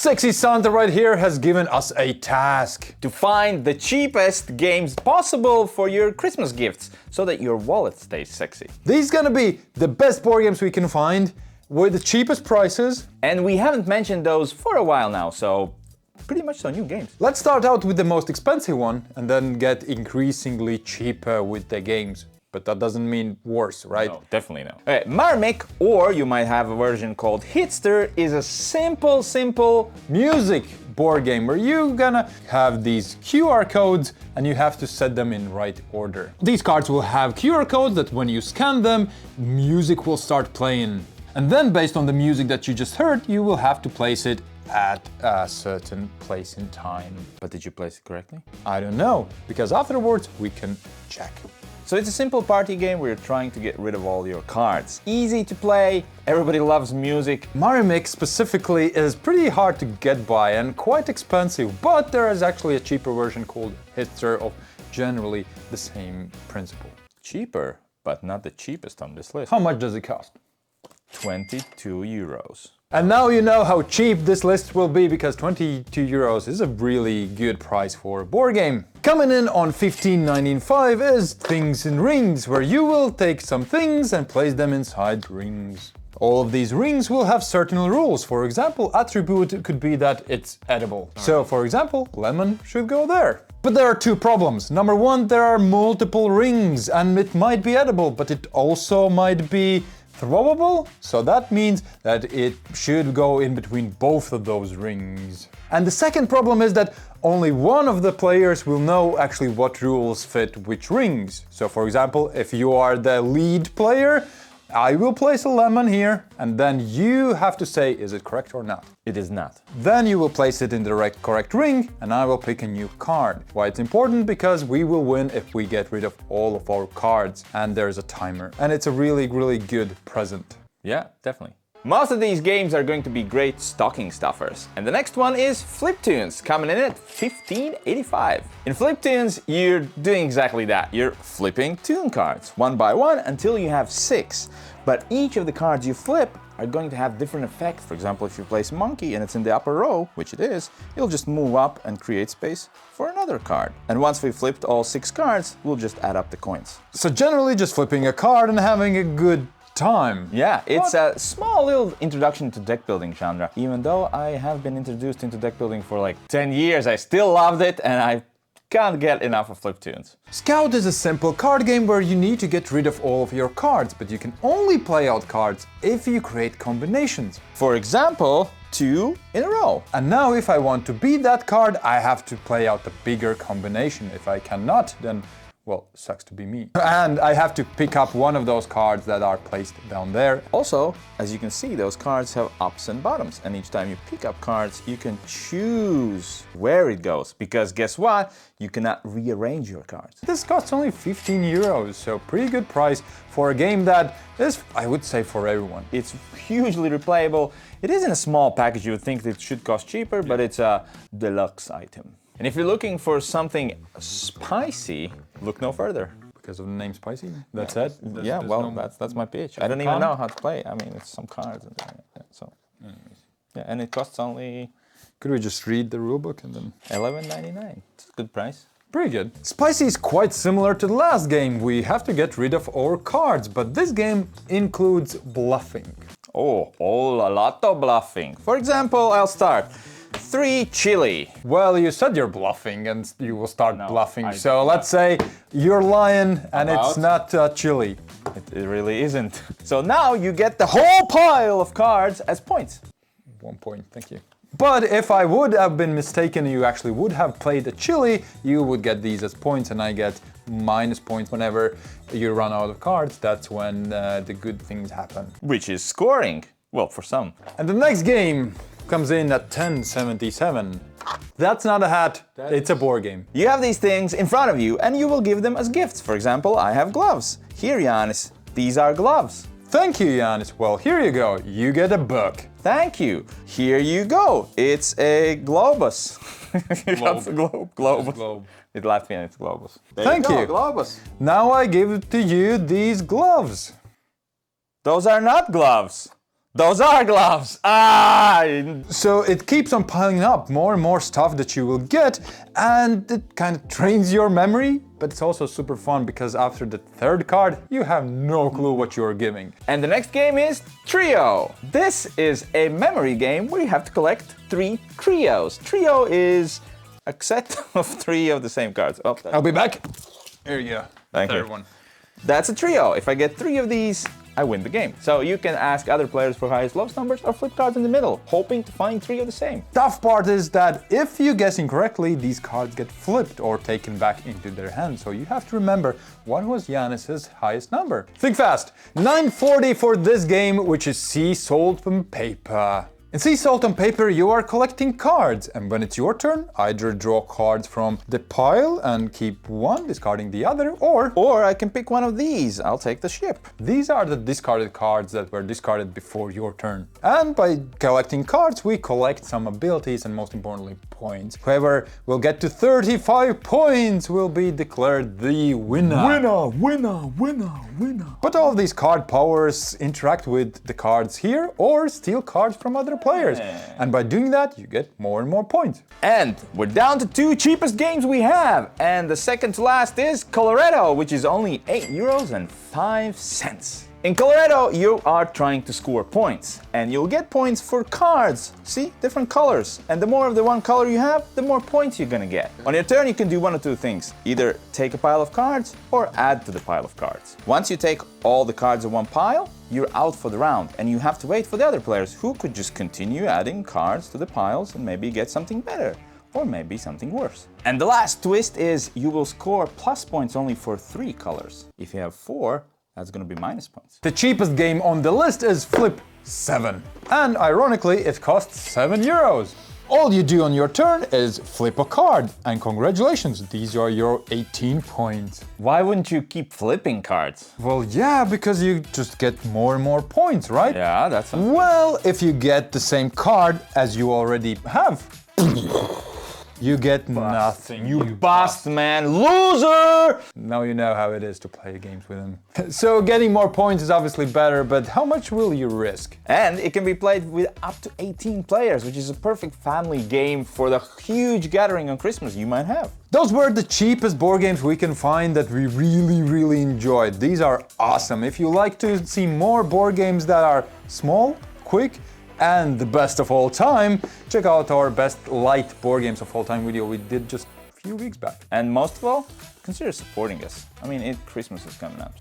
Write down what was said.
Sexy Santa right here has given us a task. To find the cheapest games possible for your Christmas gifts, so that your wallet stays sexy. These gonna be the best board games we can find, with the cheapest prices. And we haven't mentioned those for a while now, so pretty much so new games. Let's start out with the most expensive one, and then get increasingly cheaper with the games. But that doesn't mean worse, right? No, definitely no. Okay, Marimic, or you might have a version called Hitster, is a simple music board game where you're gonna have these QR codes and you have to set them in right order. These cards will have QR codes that when you scan them, music will start playing. And then based on the music that you just heard, you will have to place it at a certain place in time. But did you place it correctly? I don't know, because afterwards we can check. So it's a simple party game where you're trying to get rid of all your cards. Easy to play, everybody loves music. Marimic specifically is pretty hard to get by and quite expensive, but there is actually a cheaper version called Hitster of generally the same principle. Cheaper, but not the cheapest on this list. How much does it cost? 22 euros. And now you know how cheap this list will be, because 22 euros is a really good price for a board game. Coming in on 15.95 is Things in Rings, where you will take some things and place them inside rings. All of these rings will have certain rules. For example, attribute could be that it's edible. So for example, lemon should go there. But there are two problems. Number one, there are multiple rings and it might be edible, but it also might be throwable, so that means that it should go in between both of those rings. And the second problem is that only one of the players will know actually what rules fit which rings. So for example, if you are the lead player, I will place a lemon here, and then you have to say, is it correct or not? It is not. Then you will place it in the correct ring, and I will pick a new card. Why it's important? Because we will win if we get rid of all of our cards, and there's a timer. And it's a really good present. Yeah, definitely. Most of these games are going to be great stocking stuffers. And the next one is Fliptoons, coming in at 15.85. In Fliptoons, you're doing exactly that. You're flipping tune cards, one by one, until you have 6. But each of the cards you flip are going to have different effects. For example, if you place monkey and it's in the upper row, which it is, it'll just move up and create space for another card. And once we flipped all 6 cards, we'll just add up the coins. So generally just flipping a card and having a good time. Yeah, it's a small little introduction to deck building genre. Even though I have been introduced into deck building for like 10 years, I still loved it and I can't get enough of Fliptoons. Scout is a simple card game where you need to get rid of all of your cards, but you can only play out cards if you create combinations. For example, 2 in a row. And now if I want to beat that card, I have to play out a bigger combination. If I cannot, then well, sucks to be me. And I have to pick up one of those cards that are placed down there. Also, as you can see, those cards have ups and bottoms. And each time you pick up cards, you can choose where it goes. Because guess what? You cannot rearrange your cards. This costs only 15 euros, so pretty good price for a game that is, I would say, for everyone. It's hugely replayable. It is in a small package. You would think that it should cost cheaper, but it's a deluxe item. And if you're looking for something spicy, look no further. Because of the name Spicy? That's it? Yeah, well, that's my pitch. I don't even know how to play. I mean, it's some cards. And so, yeah, and it costs only... Could we just read the rulebook and then... 11.99. It's a good price. Pretty good. Spicy is quite similar to the last game. We have to get rid of our cards, but this game includes bluffing. Oh, a lot of bluffing. For example, I'll start. 3 chili. Well, you said you're bluffing and you will start bluffing. So let's say you're lying and it's not chili. It really isn't. So now you get the whole pile of cards as points. 1 point, thank you. But if I would have been mistaken, you actually would have played a chili, you would get these as points and I get minus points whenever you run out of cards. That's when the good things happen. Which is scoring. Well, for some. And the next game comes in at 10.77. That's not a hat, it's a board game. You have these things in front of you and you will give them as gifts. For example, I have gloves. Here, Janis, these are gloves. Thank you, Janis. Well, here you go. You get a book. Thank you. Here you go. It's a globus. That's a globe. Globus. Globe. It Latvian, it's globus. Thank you. Globus. Now I give to you these gloves. Those are not gloves. Those are gloves! Ah! So it keeps on piling up more and more stuff that you will get, and it kind of trains your memory, but it's also super fun because after the third card, you have no clue what you're giving. And the next game is Trio. This is a memory game where you have to collect 3 trios. Trio is a set of 3 of the same cards. Oh, I'll be back. Here you go. Thank you. Third one. That's a trio. If I get 3 of these, I win the game. So you can ask other players for highest lowest numbers or flip cards in the middle, hoping to find 3 of the same. Tough part is that if you guess incorrectly, these cards get flipped or taken back into their hands. So you have to remember what was Yanis's highest number. Think fast. 940 for this game, which is sea salt and paper. In Sea Salt and Paper, you are collecting cards, and when it's your turn, either draw cards from the pile and keep one, discarding the other, or I can pick one of these. I'll take the ship. These are the discarded cards that were discarded before your turn. And by collecting cards, we collect some abilities and most importantly, points. Whoever will get to 35 points will be declared the winner. Winner, winner, winner, winner. But all of these card powers interact with the cards here or steal cards from other players. And by doing that, you get more and more points. And we're down to 2 cheapest games we have. And the second to last is Coloretto, which is only €8.05. In Coloretto, you are trying to score points, and you'll get points for cards. See, different colors. And the more of the one color you have, the more points you're gonna get. On your turn, you can do one of 2 things. Either take a pile of cards or add to the pile of cards. Once you take all the cards in one pile, you're out for the round, and you have to wait for the other players who could just continue adding cards to the piles and maybe get something better. Or maybe something worse. And the last twist is you will score plus points only for 3 colors. If you have 4, that's gonna be minus points. The cheapest game on the list is Flip 7. And ironically, it costs €7. All you do on your turn is flip a card. And congratulations, these are your 18 points. Why wouldn't you keep flipping cards? Well, yeah, because you just get more and more points, right? Yeah, that's a... Well, if you get the same card as you already have, you get nothing. You bust, man. Loser! Now you know how it is to play games with him. So getting more points is obviously better, but how much will you risk? And it can be played with up to 18 players, which is a perfect family game for the huge gathering on Christmas you might have. Those were the cheapest board games we can find that we really enjoyed. These are awesome. If you like to see more board games that are small, quick, and the best of all time, check out our best light board games of all time video we did just a few weeks back. And most of all, consider supporting us. I mean, Christmas is coming up.